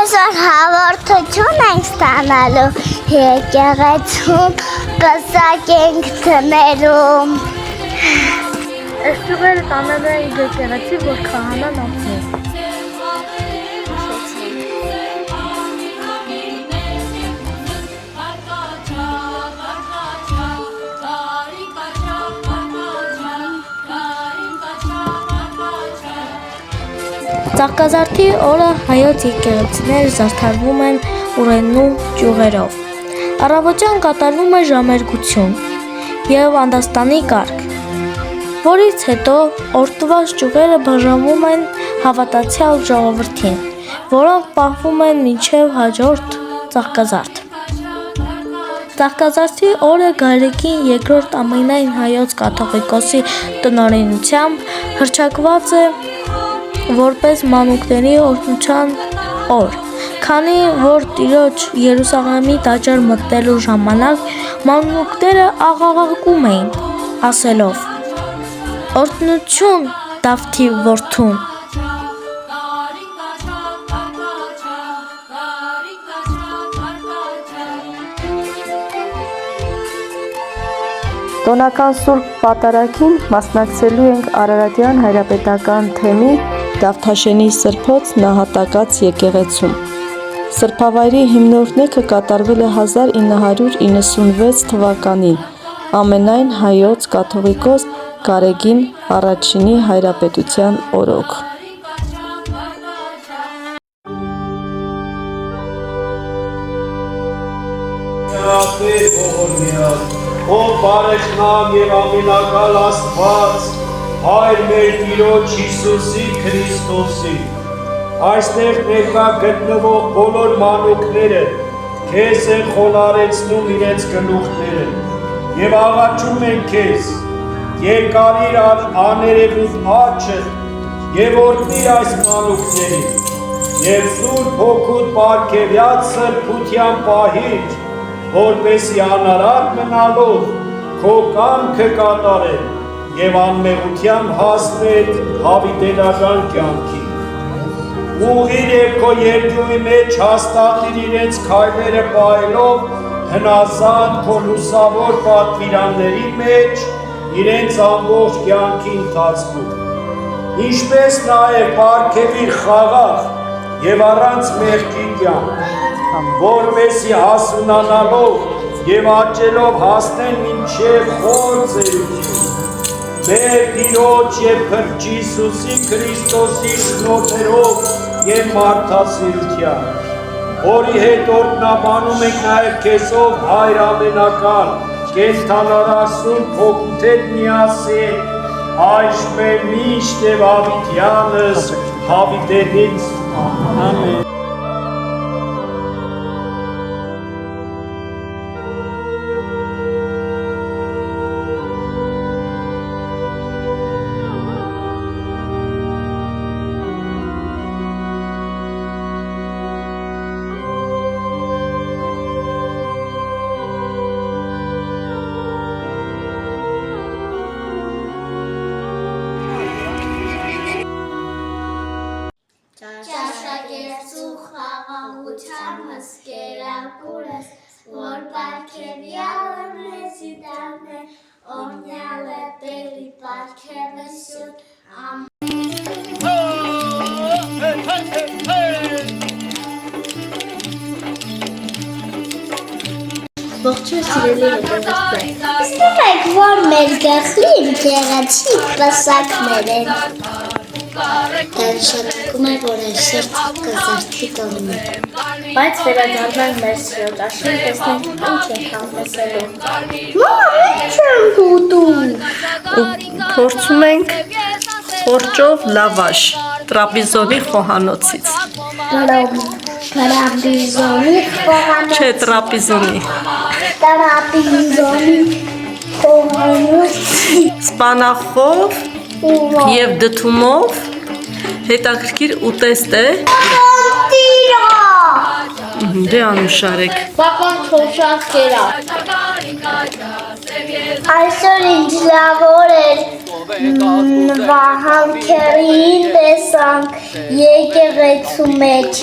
Այսօր հաղորդություն ենք ստանալու եկեղեցում, կսակ ենք տներում։ Այս ճյուղերը տանելու են եկեղեցի, որ քահանան ապրի։ Ծաղկազարդի օրը հայոց եկեղեցիները զարդարվում են ուռենու ճյուղերով։ Առավոտյան կատարվում է ժամերգություն և անդաստանի կարգ, որից հետո օրտված ճյուղերը բաժանվում են հավատացյալ ժողովրդին, որոնք պահվում են մինչև հաջորդ ծաղկազարդ։ Ծաղկազարդի օրը Գարեգին II ամենայն հայոց կաթողիկոսի տնօրինությամբ հռչակված է որպես մանուկների օրհնության օր, քանի որ Տիրոջ Երուսաղեմի տաճար մտնելու ժամանակ մանուկները աղաղակում էին, ասելով. «Օրհնություն Դավթի որդուն»։ Տոնական Սուրբ Պատարագին մասնակցելու ենք Արարատյան հայրապետական թեմի Դավթաշենի սրբոց նահատակած եկեղեցում։ Սրբավայրի հիմնօրհնեքը կատարվել է 1996 թվականին ամենայն հայոց կաթողիկոս Գարեգին I-ի հայրապետության օրոք։ Ով բարեխնամ և ամենակալ Աստված, Հայր մեր Տիրոջ Հիսուսի Քրիստոսի, այստեղ ներկա գտնվող բոլոր մանուկները քեզ են խոնարհեցնում իրենց գլուխները և աղաչում են քեզ, երկարիր աներևույթ աչքդ և օրհնիր այս մանուկներին և Սուրբ Հոգուդ պարգևյալ սրբության պահիր, որպեսզի անարատ մնալով քո կամքը կատարեն և անմեղությամբ հասնեն հավիտենական կյանքի։ Ուղղիր և քո երկրի մեջ հաստատիր իրենց քայլերը պահելով հնազանդ քո լուսավոր պատվիրանների մեջ իրենց ամբողջ կյանքի ընթացքում։ Ինչպես նաև պարգևիր խաղաղ և առանց մեղքի կյանք, որպեսզի հասունանալով և աճելով հասնեն մինչև խոր ծերություն, մեր Տիրոջ և Փրկիչ Հիսուսի Քրիստոսի շնորհներով և մարդասիրությամբ, որի հետ օրհնաբանում ենք նաև քեզով Հայր ամենակալ, կենդանարար Սուրբ Հոգուդ հետ միասին, այժմ և միշտ և հավիտյանս հավիտենից։ Ամեն։ Ճաշակերտու խաղաղության հսկերակուրս, որ պարգևյալը մեզի դառնե, օրհնյալ է Տերի պարգևեսյուն, Ողջույն սիրելի հետևորդներ։ Ստում եք, որ մեր գլխին գեղեցիկ պսակներ են։ Դա նշանակում է, որ այսօր ծաղկազարդի տոնն է։ Բայց վերադառնանք մեր սիրոտաշին, տեսնենք ինչ ենք համտեսելու։ Ինչ ենք ուտում։ Փորձում ենք խորճով լավաշ տրապիզոնի խոհանոցից։ Տրապիզոնի խոհանոց։ Չէ, տրապիզոնի։ Տրապիզոնի խոհանոց։ Սպանախով և դդումով հետաքրքիր ուտեստ է։ Դե անուշարեք։ Պապան չոշած կերա։ Այսօր ինչ լավ օր էր, Վահան քերին տեսանք եկեղեցու մեջ,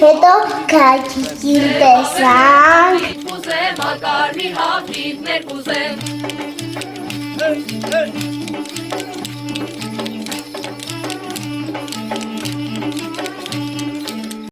հետո քակիկին տեսանք, Կուզեմ ակարմիր հագնիվներ կուզեմ